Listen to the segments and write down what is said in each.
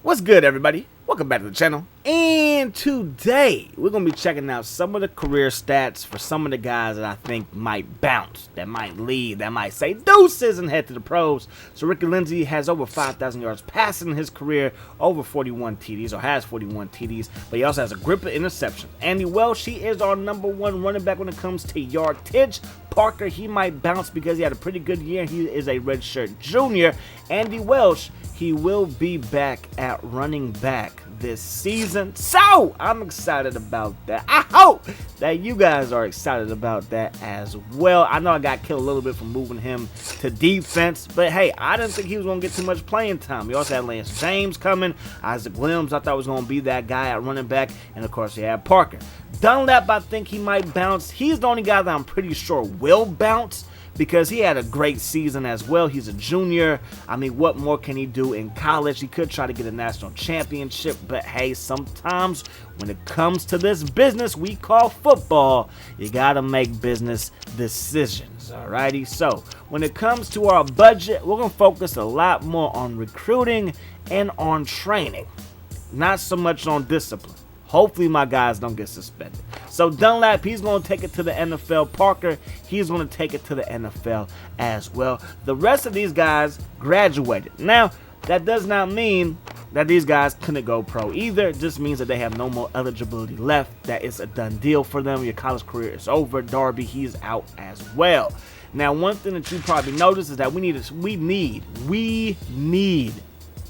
What's good, everybody? Welcome back to the channel. And today we're going to be checking out some of the career stats for some of the guys that I think might bounce, that might leave, that might say deuces and head to the pros. So Ricky Lindsey has over 5,000 yards passing in his career, over 41 TDs, or has 41 TDs, but he also has a grip of interception. Andy Welsh, he is our #1 running back when it comes to yardage. Parker, he might bounce because he had a pretty good year. He is a redshirt junior. Andy Welsh, he will be back at running back this season. So I'm excited about that. I hope that you guys are excited about that as well. I know I got killed a little bit from moving him to defense, but hey, I didn't think he was going to get too much playing time. We also had Lance James coming. Isaac Williams, I thought was going to be that guy at running back. And of course, he had Parker. Dunlap, I think he might bounce. He's the only guy that I'm pretty sure will bounce, because he had a great season as well. He's a junior. I mean, what more can he do in college? He could try to get a national championship, but hey, sometimes when it comes to this business we call football, you gotta make business decisions, alrighty? So, when it comes to our budget, we're gonna focus a lot more on recruiting and on training, not so much on discipline. Hopefully my guys don't get suspended. So Dunlap, he's going to take it to the NFL. Parker, he's going to take it to the NFL as well. The rest of these guys graduated. Now, that does not mean that these guys couldn't go pro either. It just means that they have no more eligibility left. That is a done deal for them. Your college career is over. Darby, he's out as well. Now, one thing that you probably noticed is that we need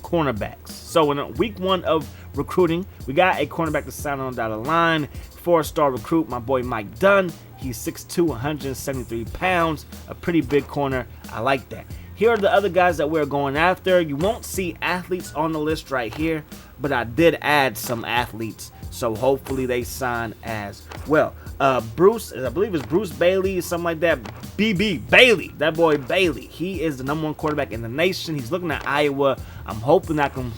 cornerbacks. So in week 1 of recruiting, we got a cornerback to sign on the dotted line. 4-star recruit, my boy Mike Dunn. He's 6'2", 173 pounds, a pretty big corner. I like that. Here are the other guys that we're going after. You won't see athletes on the list right here, but I did add some athletes, so hopefully they sign as well. Bruce, I believe it's Bruce Bailey, something like that. BB Bailey, that boy Bailey. He is the #1 quarterback in the nation. He's looking at Iowa. I'm hoping I can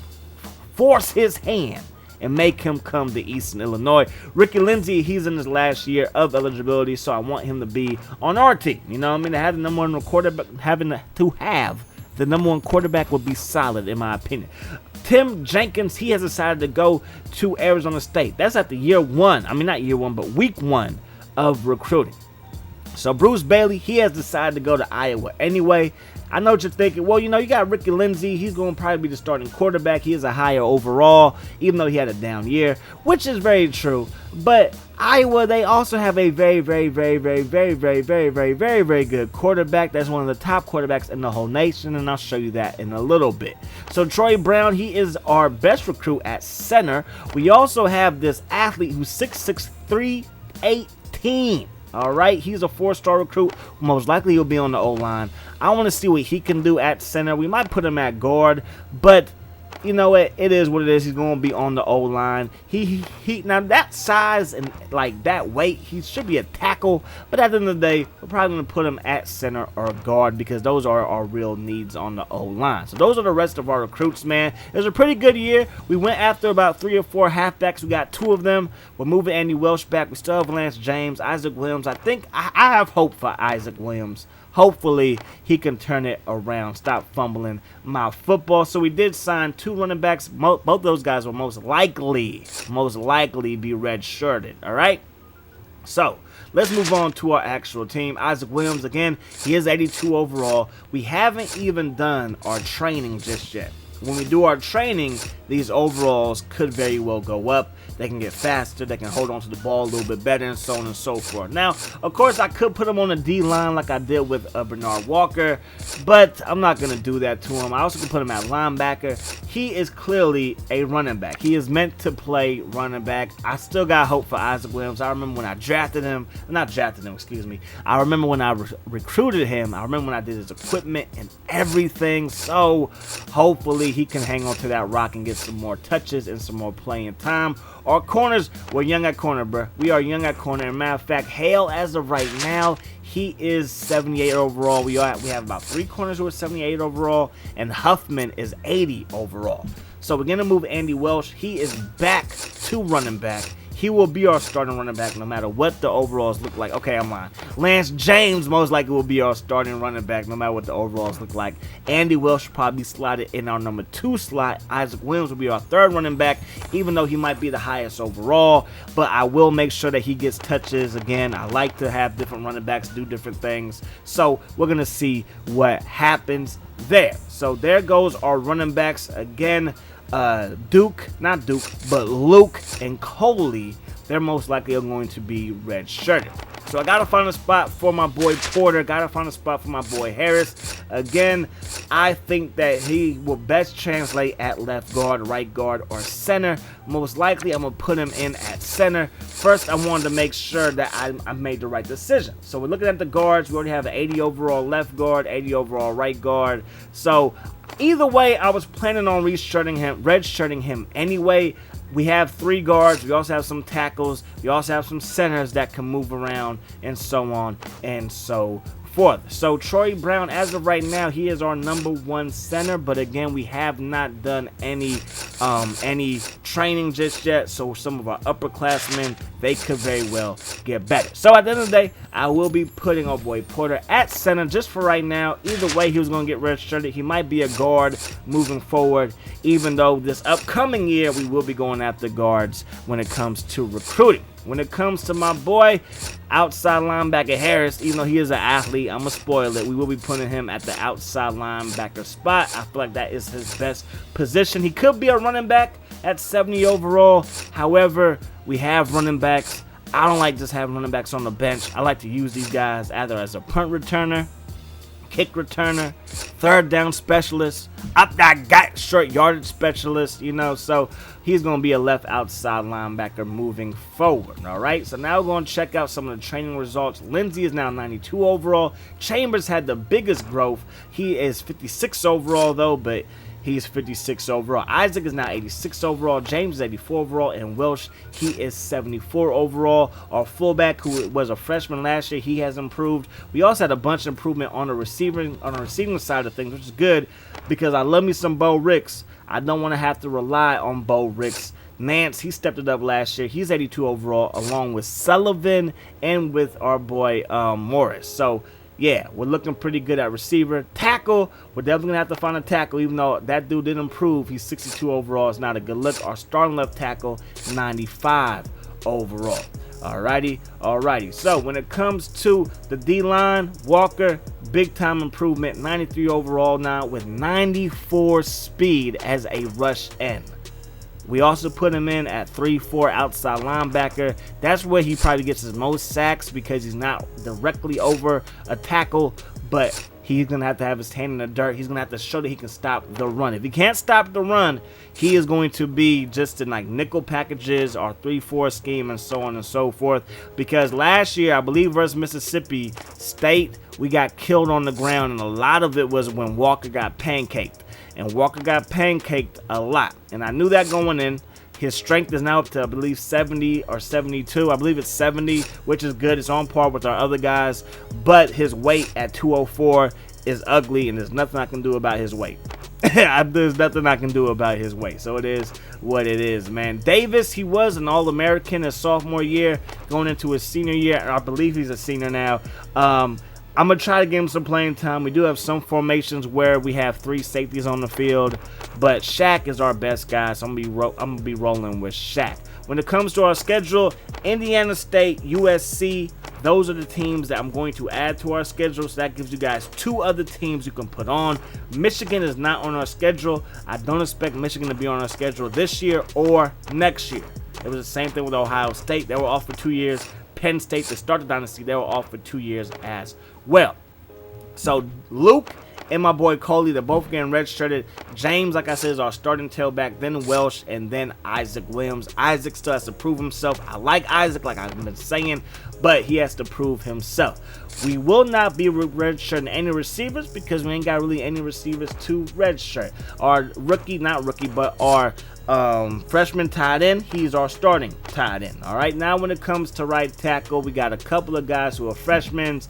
force his hand and make him come to Eastern Illinois. Ricky Lindsey, he's in his last year of eligibility, so I want him to be on our team. You know what I mean? To have the #1 quarterback, to have the #1 quarterback would be solid in my opinion. Tim Jenkins, he has decided to go to Arizona State. That's at the year 1. I mean, not year 1, but week 1 of recruiting. So Bruce Bailey, he has decided to go to Iowa anyway. I know what you're thinking. Well, you know, you got Ricky Lindsey. He's going to probably be the starting quarterback. He is a higher overall, even though he had a down year, which is very true. But Iowa, they also have a very good quarterback. That's one of the top quarterbacks in the whole nation, and I'll show you that in a little bit. So Troy Brown, he is our best recruit at center. We also have this athlete who's 6'6", 318. All right, he's a 4-star recruit. Most likely he'll be on the O-line. I want to see what he can do at center. We might put him at guard, but you know what? It is what it is. He's going to be on the O-line. He now that size and like that weight, he should be a tackle. But at the end of the day, we're probably going to put him at center or guard because those are our real needs on the O-line. So those are the rest of our recruits, man. It was a pretty good year. We went after about 3 or 4 halfbacks. We got 2 of them. We're moving Andy Welsh back. We still have Lance James, Isaac Williams. I think I have hope for Isaac Williams. Hopefully, he can turn it around. Stop fumbling my football. So we did sign 2 running backs. Both those guys will most likely be red-shirted, all right? So, let's move on to our actual team. Isaac Williams, again, he is 82 overall. We haven't even done our training just yet. When we do our training, these overalls could very well go up. They can get faster, they can hold on to the ball a little bit better, and so on and so forth. Now, of course, I could put him on the D-line like I did with Bernard Walker, but I'm not going to do that to him. I also could put him at linebacker. He is clearly a running back. He is meant to play running back. I still got hope for Isaac Williams. I remember when I drafted him. I remember when I recruited him. I remember when I did his equipment and everything. So, hopefully, he can hang on to that rock and get some more touches and some more playing time. Our corners, we're young at corner, bro. We are young at corner. And matter of fact, Hale, as of right now, he is 78 overall. We have about 3 corners who are 78 overall, and Huffman is 80 overall. So we're going to move Andy Welsh. He is back to running back. He will be our starting running back no matter what the overalls look like. Okay, I'm lying. Lance James most likely will be our starting running back, no matter what the overalls look like. Andy Welsh should probably be slotted in our number 2 slot. Isaac Williams will be our 3rd running back, even though he might be the highest overall. But I will make sure that he gets touches. Again, I like to have different running backs do different things. So we're going to see what happens there. So there goes our running backs. Again, Luke and Coley, they're most likely going to be red-shirted. So I got to find a spot for my boy Porter. Got to find a spot for my boy Harris. Again, I think that he will best translate at left guard, right guard, or center. Most likely, I'm going to put him in at center. First, I wanted to make sure that I made the right decision. So we're looking at the guards. We already have an 80 overall left guard, 80 overall right guard. So either way, I was planning on redshirting him anyway. We have 3 guards. We also have some tackles. We also have some centers that can move around, and so on and so forth. So Troy Brown, as of right now, he is our number 1 center. But again, we have not done any training just yet. So some of our upperclassmen, they could very well get better. So at the end of the day, I will be putting our boy Porter at center just for right now. Either way, he was going to get redshirted. He might be a guard moving forward, even though this upcoming year we will be going after guards when it comes to recruiting. When it comes to my boy, outside linebacker Harris, even though he is an athlete, I'm going to spoil it. We will be putting him at the outside linebacker spot. I feel like that is his best position. He could be a running back at 70 overall. However, we have running backs. I don't like just having running backs on the bench. I like to use these guys either as a punt returner, kick returner, 3rd down specialist, short yardage specialist, so he's going to be a left outside linebacker moving forward. All right, so now we're going to check out some of the training results. Lindsey is now 92 overall. Chambers had the biggest growth. He is 56 overall though, but he's 56 overall. Isaac is now 86 overall. James is 84 overall. And Welsh, he is 74 overall. Our fullback, who was a freshman last year, he has improved. We also had a bunch of improvement on the receiving side of things, which is good because I love me some Bo Ricks. I don't want to have to rely on Bo Ricks. Nance, he stepped it up last year. He's 82 overall, along with Sullivan and with our boy Morris. So yeah, we're looking pretty good at receiver. Tackle, we're definitely going to have to find a tackle, even though that dude did improve. He's 62 overall. It's not a good look. Our starting left tackle, 95 overall. Alrighty. So when it comes to the D-line, Walker, big time improvement, 93 overall now with 94 speed as a rush end. We also put him in at 3-4 outside linebacker. That's where he probably gets his most sacks because he's not directly over a tackle, but he's going to have his hand in the dirt. He's going to have to show that he can stop the run. If he can't stop the run, he is going to be just in like nickel packages or 3-4 scheme and so on and so forth. Because last year, I believe versus Mississippi State, we got killed on the ground, and a lot of it was when Walker got pancaked. And Walker got pancaked a lot. And I knew that going in. His strength is now up to, I believe, 70 or 72. I believe it's 70, which is good. It's on par with our other guys. But his weight at 204 is ugly, and there's nothing I can do about his weight. There's nothing I can do about his weight. So it is what it is, man. Davis, he was an All-American his sophomore year, going into his senior year. I believe he's a senior now. I'm going to try to give him some playing time. We do have some formations where we have 3 safeties on the field, but Shaq is our best guy, so I'm going to be rolling with Shaq. When it comes to our schedule, Indiana State, USC, those are the teams that I'm going to add to our schedule, so that gives you guys 2 other teams you can put on. Michigan is not on our schedule. I don't expect Michigan to be on our schedule this year or next year. It was the same thing with Ohio State. They were off for 2 years. Penn State, to start the dynasty, they were off for 2 years as well. So Luke and my boy Coley, they're both getting redshirted. James, like I said, is our starting tailback, then Welsh, and then Isaac Williams. Isaac still has to prove himself. I like Isaac, like I've been saying, but he has to prove himself. We will not be redshirting any receivers because we ain't got really any receivers to redshirt. Our freshman tight end, he's our starting tight end. All right, now when it comes to right tackle, we got a couple of guys who are freshmen.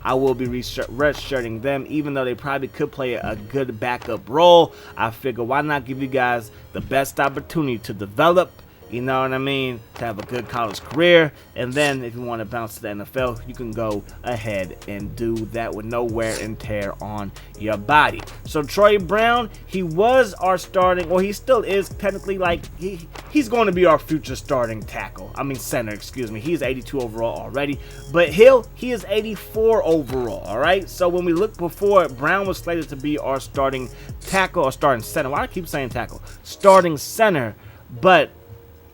I will be redshirting them, even though they probably could play a good backup role. I figure why not give you guys the best opportunity to develop, you know what I mean, to have a good college career. And then if you want to bounce to the NFL, you can go ahead and do that with no wear and tear on your body. So Troy Brown, he was our starting, or he still is technically, like, he's going to be our future starting center, excuse me. He's 82 overall already, but he is 84 overall, all right? So when we look before, Brown was slated to be our starting tackle or starting center. Why do I keep saying tackle? Starting center, but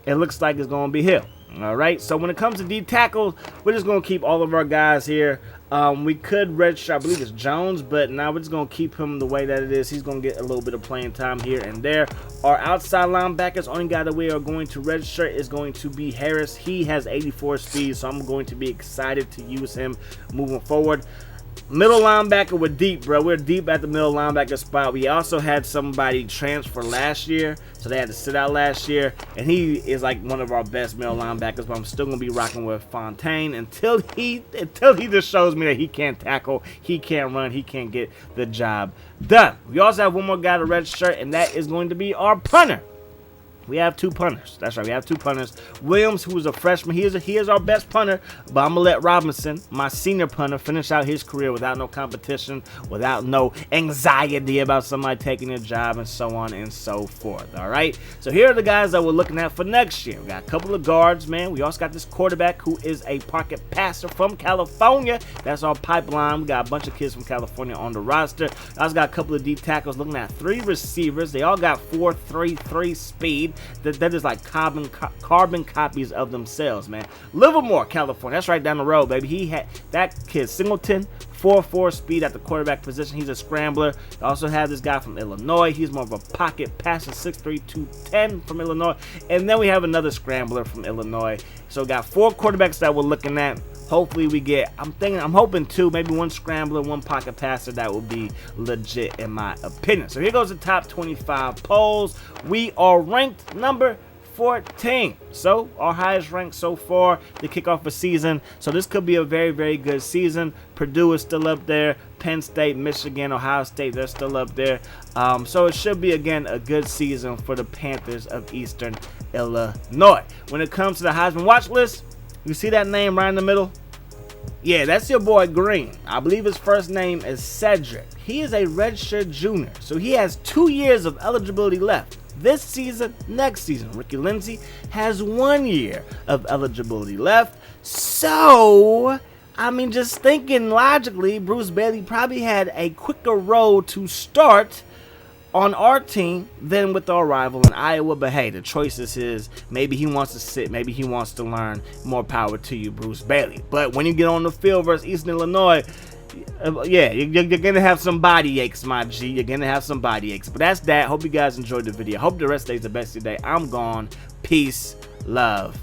it looks like it's going to be Hill. All right, so when it comes to D tackles, we're just going to keep all of our guys here. We could redshirt, I believe it's Jones, but now we're just going to keep him the way that it is. He's going to get a little bit of playing time here and there. Our outside linebackers, only guy that we are going to redshirt is going to be Harris. He has 84 speed, so I'm going to be excited to use him moving forward. Middle linebacker, we're deep, bro. We're deep at the middle linebacker spot. We also had somebody transfer last year, so they had to sit out last year, and he is like one of our best middle linebackers, but I'm still gonna be rocking with Fontaine until he just shows me that he can't tackle, he can't run, he can't get the job done. We also have one more guy to redshirt, and that is going to be our punter. We have two punters. That's right, we have two punters. Williams, who is a freshman, he is our best punter, but I'm going to let Robinson, my senior punter, finish out his career without no competition, without no anxiety about somebody taking their job, and so on and so forth, all right? So here are the guys that we're looking at for next year. We got a couple of guards, man. We also got this quarterback who is a pocket passer from California. That's our pipeline. We got a bunch of kids from California on the roster. We also got a couple of D tackles, looking at 3 receivers. They all got 4.33 speed. That is like carbon copies of themselves, man. Livermore, California. That's right down the road, baby. He had that kid, Singleton, 4.4 speed at the quarterback position. He's a scrambler. We also have this guy from Illinois. He's more of a pocket passer, 6'3", 210 from Illinois. And then we have another scrambler from Illinois. So we got 4 quarterbacks that we're looking at. Hopefully we get, I'm hoping 2, maybe 1 scrambler, 1 pocket passer. That would be legit in my opinion. So here goes the top 25 polls. We are ranked number 14. So our highest rank so far to kick off a season. So this could be a very, very good season. Purdue is still up there. Penn State, Michigan, Ohio State, they're still up there. So it should be, again, a good season for the Panthers of Eastern Illinois. When it comes to the Heisman watch list, you see that name right in the middle? Yeah, that's your boy Green. I believe his first name is Cedric. He is a redshirt junior, so he has 2 years of eligibility left. This season, next season. Ricky Lindsey has 1 year of eligibility left. So, I mean, just thinking logically, Bruce Bailey probably had a quicker road to start on our team than with our rival in Iowa. But hey, the choice is his. Maybe he wants to sit, maybe he wants to learn. More power to you, Bruce Bailey. But when you get on the field versus Eastern Illinois, yeah, you're gonna have some body aches, my G. You're gonna have some body aches. But that's that. Hope you guys enjoyed the video. Hope the rest of the day is the best of your day. I'm gone. Peace, love,